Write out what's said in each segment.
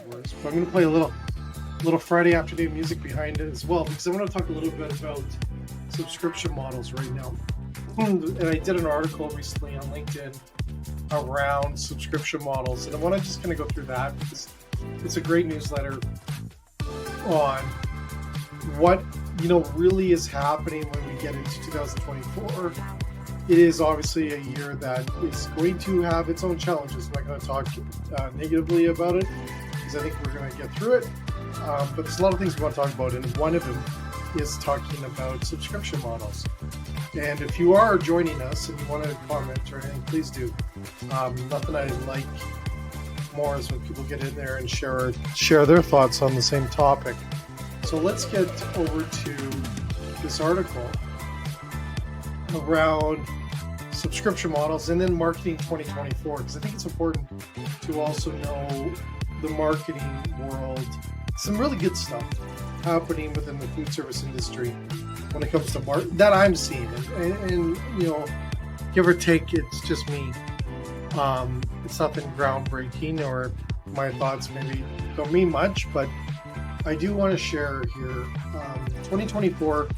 Wars, but I'm going to play a little Friday afternoon music behind it as well, because I want to talk a little bit about subscription models right now. And I did an article recently on LinkedIn around subscription models, and I want to just kind of go through that because it's a great newsletter on what really is happening when we get into 2024. It is obviously a year that is going to have its own challenges. I'm not going to talk negatively about it because I think we're going to get through it. But there's a lot of things we want to talk about, and one of them is talking about subscription models. And if you are joining us and you want to comment or anything, please do. Nothing I like more is when people get in there and share their thoughts on the same topic. So let's get over to this article around subscription models and then marketing 2024, because I think it's important to also know the marketing world. Some really good stuff happening within the food service industry when it comes to that I'm seeing, and give or take, it's just me. It's nothing groundbreaking, or my thoughts maybe don't mean much, but I do want to share here 2024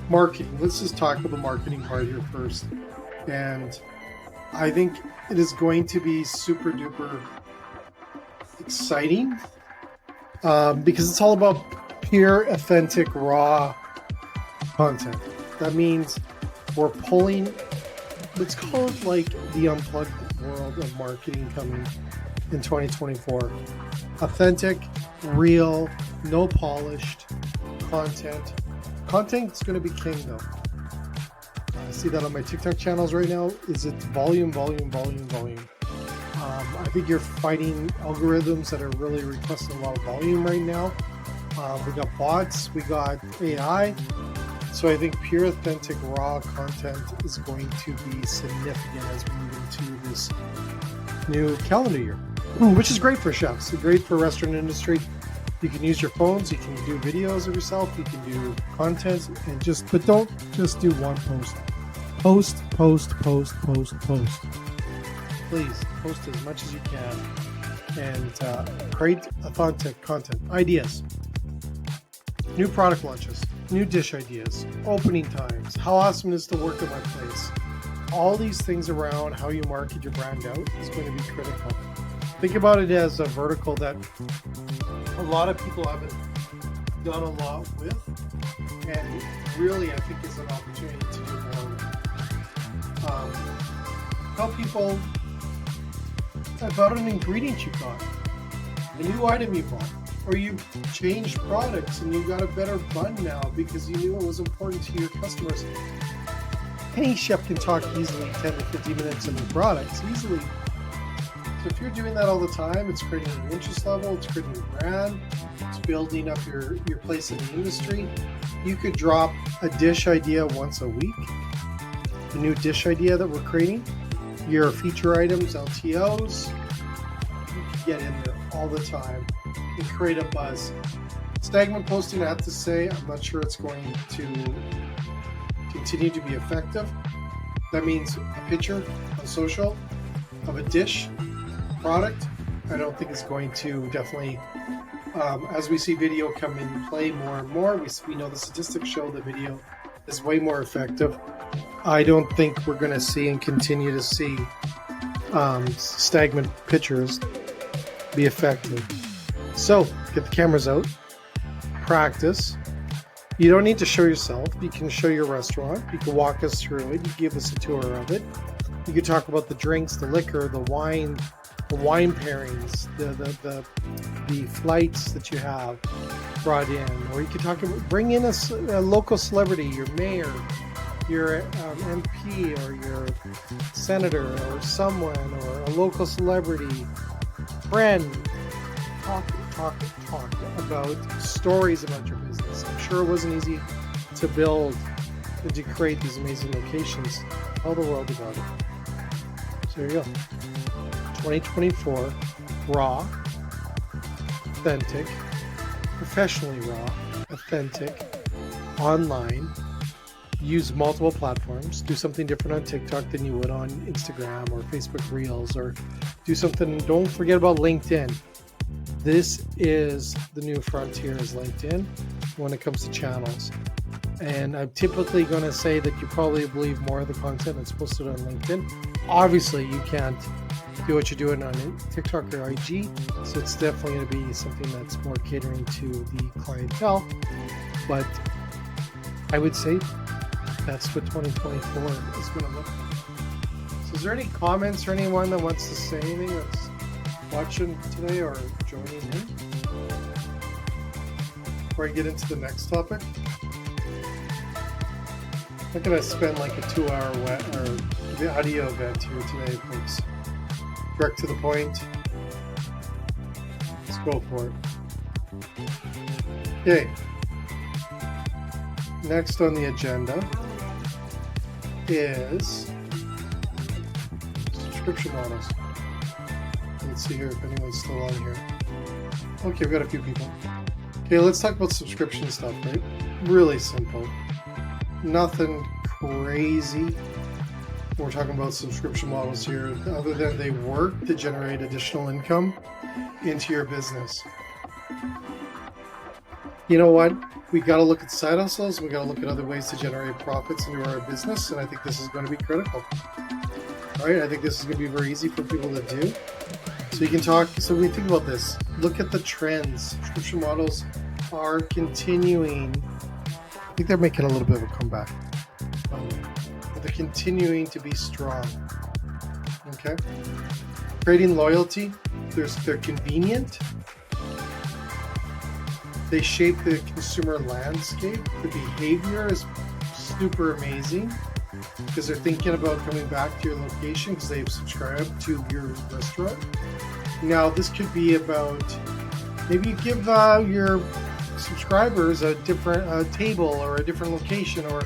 marketing. Let's just talk about the marketing part here first. And I think it is going to be super duper exciting because it's all about pure, authentic, raw content. That means we're pulling, let's call it like the unplugged world of marketing coming in 2024. Authentic, real, no polished content. Content's going to be king, though. I see that on my TikTok channels right now. Is it volume? I think you're fighting algorithms that are really requesting a lot of volume right now. We got bots, we got AI. So I think pure, authentic, raw content is going to be significant as we move into this new calendar year, which is great for chefs, great for restaurant industry. You can use your phones, you can do videos of yourself, you can do content, but don't just do one post. Post. Please, post as much as you can and create authentic content. Ideas, new product launches, new dish ideas, opening times, how awesome it is to work at my place. All these things around how you market your brand out is going to be critical. Think about it as a vertical that a lot of people haven't done a lot with, and really I think is an opportunity to do more. Tell people about an ingredient you got, a new item you bought, or you changed products and you got a better bun now because you knew it was important to your customers. Any chef can talk easily 10 to 15 minutes on new products, easily. So if you're doing that all the time, it's creating an interest level, it's creating a brand, it's building up your place in the industry. You could drop a dish idea once a week, a new dish idea that we're creating, your feature items, LTOs. You can get in there all the time and create a buzz. Stagnant posting, I have to say, I'm not sure it's going to continue to be effective. That means a picture on social of a dish, product. I don't think it's going to definitely, as we see video come in play more and more, we know the statistics show the video is way more effective. I don't think we're going to see and continue to see stagnant pictures be effective. So get the cameras out, practice. You don't need to show yourself. You can show your restaurant. You can walk us through it. You give us a tour of it. You can talk about the drinks, the liquor, the wine pairings, the flights that you have brought in, or you can talk about bring in a local celebrity, your mayor, your MP, or your senator, or someone, or a local celebrity, friend. Talk about stories about your business. I'm sure it wasn't easy to build and to create these amazing locations. Tell the world about it. So there you go. 2024, raw, authentic, professionally raw, authentic, online. Use multiple platforms. Do something different on TikTok than you would on Instagram or Facebook Reels, or do something. Don't forget about LinkedIn. This is the new frontier is LinkedIn when it comes to channels. And I'm typically going to say that you probably believe more of the content that's posted on LinkedIn. Obviously, you can't do what you're doing on TikTok or IG, so it's definitely going to be something that's more catering to the clientele. But I would say that's what 2024 is going to look like. So is there any comments or anyone that wants to say anything that's watching today or joining in before I get into the next topic? I'm going to spend like a 2-hour audio event here today, folks. Direct to the point. Let's go for it. Okay. Next on the agenda is subscription models. Let's see here if anyone's still on here. Okay, we've got a few people. Okay, let's talk about subscription stuff, right? Really simple. Nothing crazy. We're talking about subscription models here, other than they work to generate additional income into your business. You know what? We got to look at side hustles. We got to look at other ways to generate profits into our business, and I think this is going to be critical. All right, I think this is going to be very easy for people to do. So you can talk. So when you think about this, look at the trends. Subscription models are continuing. I think they're making a little bit of a comeback. But they're continuing to be strong. Okay. Creating loyalty. They're convenient. They shape the consumer landscape. The behavior is super amazing because they're thinking about coming back to your location because they've subscribed to your restaurant. Now, this could be about maybe you give your subscribers a different table or a different location, or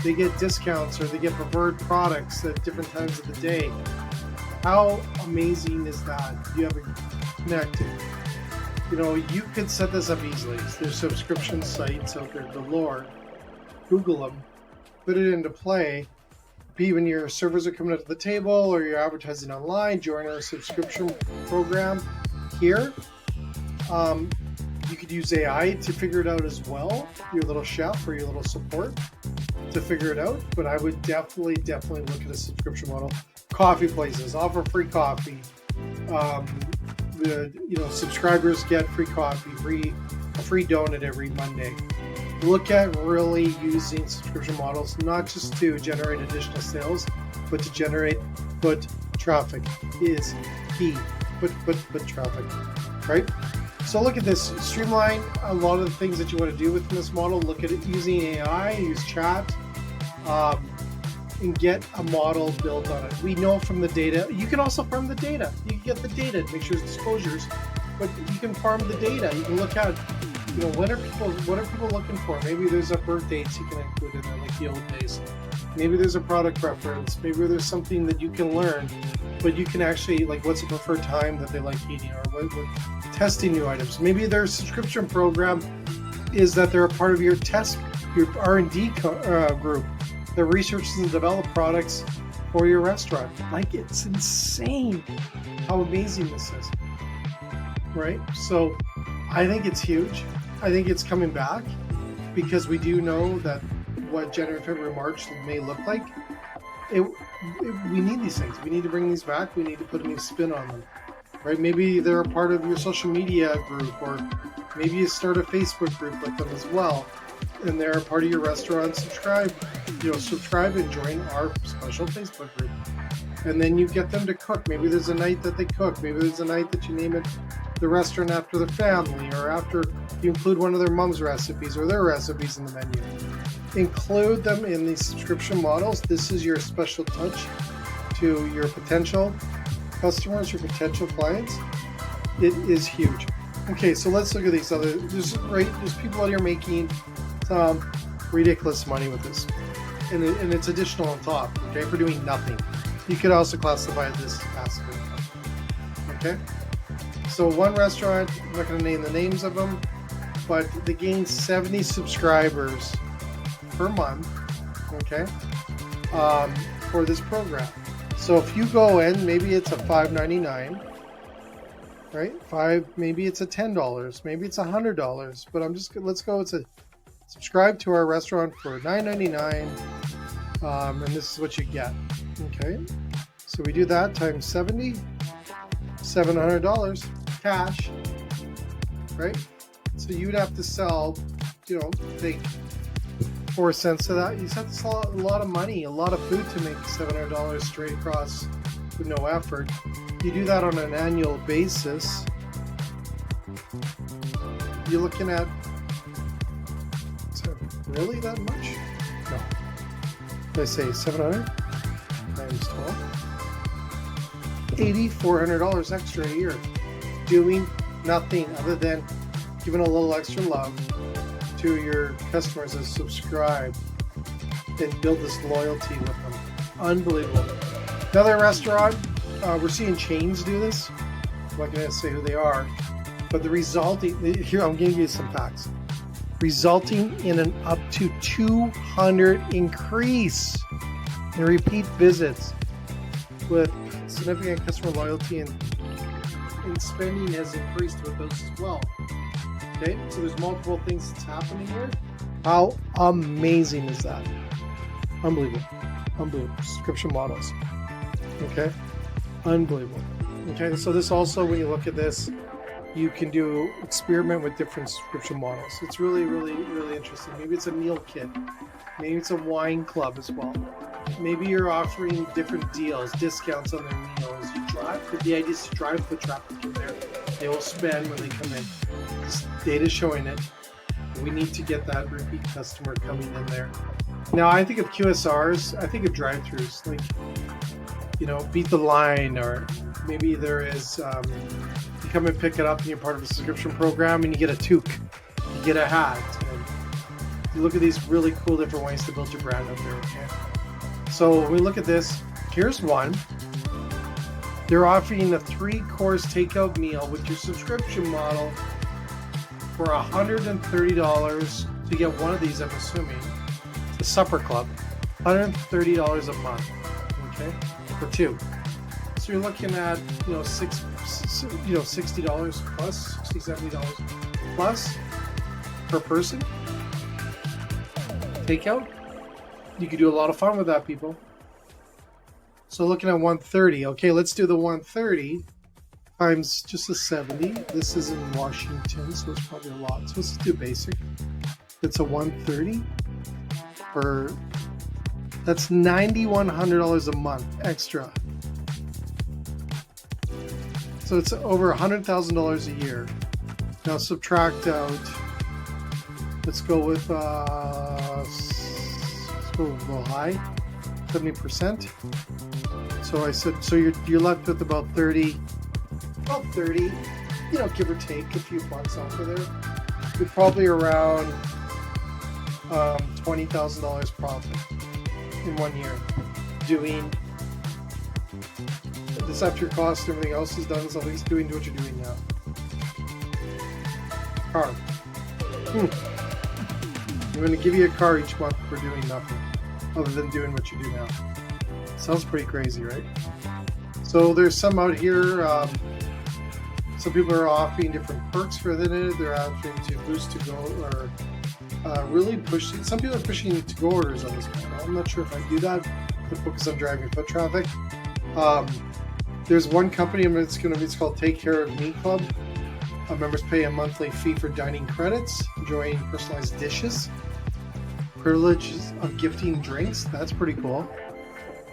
they get discounts or they get preferred products at different times of the day. How amazing is that? You have it connected. You know, you could set this up easily. There's subscription sites out there galore. Google them, put it into play. Be when your servers are coming up to the table or you're advertising online, join our subscription program here. You could use AI to figure it out as well, your little chef or your little support to figure it out. But I would definitely look at a subscription model. Coffee places offer free coffee. Subscribers get free coffee, a free donut every Monday. Look at really using subscription models, not just to generate additional sales, but to generate foot traffic is key. Foot traffic, right? So look at this. Streamline a lot of the things that you want to do within this model. Look at it using AI, use chat, and get a model built on it. We know from the data. You can also farm the data. You can get the data, make sure it's disclosures, but you can farm the data. You can look at, what are people looking for? Maybe there's a birth dates you can include in there, like the old days. Maybe there's a product preference. Maybe there's something that you can learn, but you can actually, like, what's the preferred time that they like eating, or what testing new items. Maybe their subscription program is that they're a part of your R&D group that researches and develops products for your restaurant. Like, it's insane how amazing this is, right? So I think it's huge. I think it's coming back because we do know that what January, February, March may look like. We need these things. We need to bring these back. We need to put a new spin on them, right? Maybe they're a part of your social media group, or maybe you start a Facebook group with them as well, and they're a part of your restaurant. Subscribe and join our special Facebook group, and then you get them to cook. Maybe there's a night that they cook. Maybe there's a night that you name it the restaurant after the family, or after you include one of their mom's recipes or their recipes in the menu. Include them in these subscription models. This is your special touch to your potential customers, your potential clients. It is huge. Okay, so let's look at these other. There's people out here making some ridiculous money with this, and it's additional on top. Okay, for doing nothing. You could also classify this as passive income. Okay, so one restaurant, I'm not going to name the names of them, but they gain 70 subscribers per month. Okay, for this program. So if you go in, maybe it's a $5.99, right? 5, maybe it's a $10, maybe it's $100, but let's go. It's a subscribe to our restaurant for $9.99, and this is what you get. Okay, so we do that times 70, $700 cash, right? So you'd have to sell, take 4 cents of that. You have to sell a lot of money, a lot of food to make $700 straight across with no effort. You do that on an annual basis, you're looking at, is that really that much? No. Did I say 700 times 12? $8,400 extra a year doing nothing other than giving a little extra love to your customers that subscribe and build this loyalty with them. Unbelievable. Another restaurant, we're seeing chains do this. I'm not going to say who they are, but the resulting, here I'm giving you some facts, resulting in an up to 200 increase in repeat visits with significant customer loyalty, and spending has increased with those as well. Okay, so there's multiple things that's happening here. How amazing is that? Unbelievable. Subscription models. Okay, unbelievable. Okay, so this also, when you look at this, you can experiment with different subscription models. It's really, really, really interesting. Maybe it's a meal kit. Maybe it's a wine club as well. Maybe you're offering different deals, discounts on their meals. You drive. The idea is to drive foot traffic in there. They will spend when they come in. This data showing it. We need to get that repeat customer coming in there. Now, I think of QSRs. I think of drive-thrus, like, beat the line, or maybe there is. You come and pick it up, and you're part of a subscription program, and you get a toque, you get a hat. And you look at these really cool different ways to build your brand out there. Okay. So when we look at this, here's one. They're offering a 3-course takeout meal with your subscription model for $130 to get one of these, I'm assuming. It's a supper club. $130 a month, okay, for 2. So you're looking at, $60 plus, $60, $70 plus per person. Takeout. You could do a lot of fun with that, people. So looking at 130. Okay, let's do the 130 times just a 70. This is in Washington, so it's probably a lot. So let's do basic. It's a 130 that's $9,100 a month extra. So it's over $100,000 a year. Now subtract out. Let's go with a little high, 70%. So I said, so you're left with about 30, give or take a few bucks off of there. You're probably around $20,000 profit in 1 year doing this after your cost. Everything else is done, so at least doing what you're doing now. Car. I'm going to give you a car each month for doing nothing other than doing what you do now. Sounds pretty crazy, right? So there's some out here. Some people are offering different perks for it. They're offering to boost to go, or really pushing. Some people are pushing to go orders on this model. I'm not sure if I do that to focus on driving foot traffic. There's one company, it's called Take Care of Me Club. Members pay a monthly fee for dining credits, enjoying personalized dishes, privileges of gifting drinks. That's pretty cool.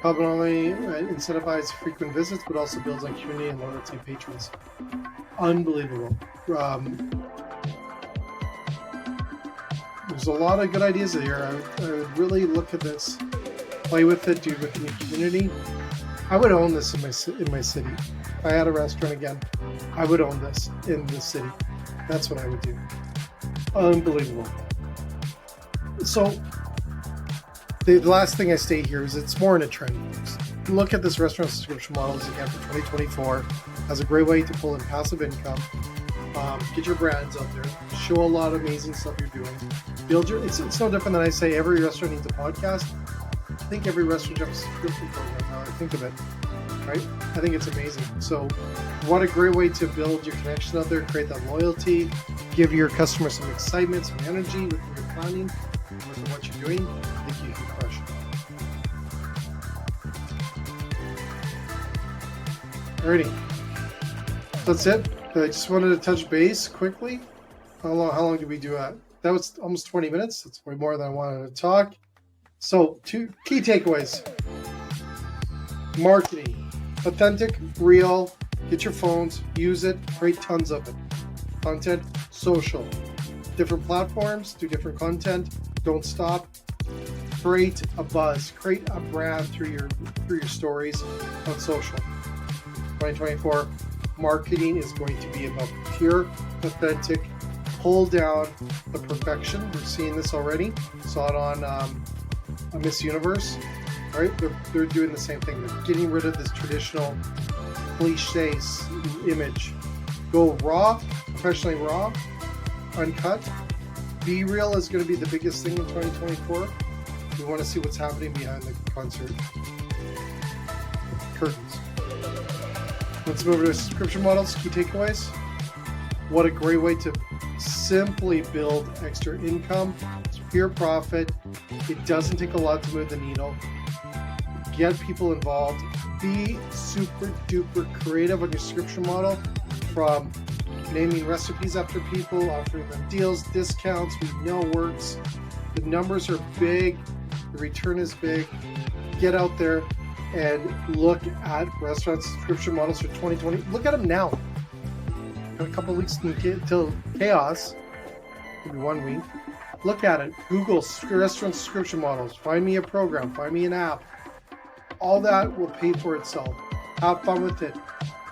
Club not only incentivizes frequent visits, but also builds on community and loyalty patrons. Unbelievable. There's a lot of good ideas here. I would really look at this, play with it, do it within the community. I would own this in my city. If I had a restaurant again, I would own this in the city. That's what I would do. Unbelievable. So the last thing I state here is it's more in a trend. Look at this restaurant subscription models again for 2024 as a great way to pull in passive income. Get your brands out there. Show a lot of amazing stuff you're doing. It's no different than I say every restaurant needs a podcast. I think every restaurant should have a subscription program now I think of it. right? I think it's amazing. So what a great way to build your connection out there, create that loyalty, give your customers some excitement, some energy with your planning, with what you're doing. I think you can crush it. Alrighty. That's it. I just wanted to touch base quickly. How long did we do that? That was almost 20 minutes. That's way more than I wanted to talk. So 2 key takeaways. Marketing. Authentic, real, get your phones, use it, create tons of it. Content, social. Different platforms, do different content, don't stop. Create a buzz, create a brand through your stories on social. 2024, marketing is going to be about pure, authentic, pull down the perfection. We're seeing this already. Saw it on Miss Universe. Right? They're doing the same thing. They're getting rid of this traditional cliche image. Go raw, professionally raw, uncut. Be real is going to be the biggest thing in 2024. We want to see what's happening behind the concert curtains. Let's move over to subscription models. Key takeaways. What a great way to simply build extra income. It's pure profit. It doesn't take a lot to move the needle. Get people involved. Be super duper creative on your subscription model, from naming recipes after people, offering them deals, discounts. We know works. The numbers are big. The return is big. Get out there and look at restaurant subscription models for 2020. Look at them now. Got a couple of weeks until chaos. Maybe 1 week. Look at it. Google restaurant subscription models. Find me a program. Find me an app. All that will pay for itself. Have fun with it.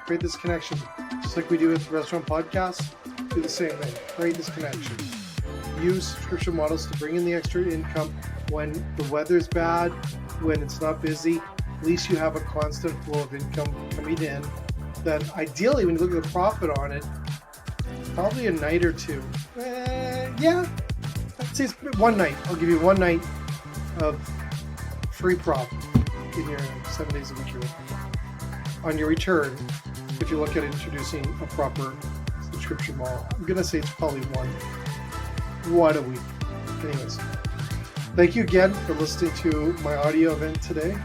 Create this connection. Just like we do with restaurant podcasts, do the same thing. Create this connection. Use subscription models to bring in the extra income when the weather's bad, when it's not busy. At least you have a constant flow of income coming in that ideally, when you look at the profit on it, probably a night or two. Yeah, I'd say it's 1 night. I'll give you 1 night of free profit in your 7 days a week on your return. If you look at introducing a proper subscription model, I'm gonna say it's probably one a week. Anyways, thank you again for listening to my audio event today.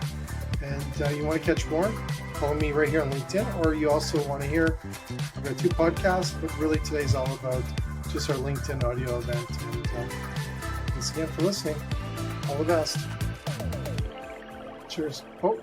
And you want to catch more, follow me right here on LinkedIn, or you also want to hear, I've got 2 podcasts, but really today's all about just our LinkedIn audio event. And thanks again for listening. All the best. Cheers. Oh,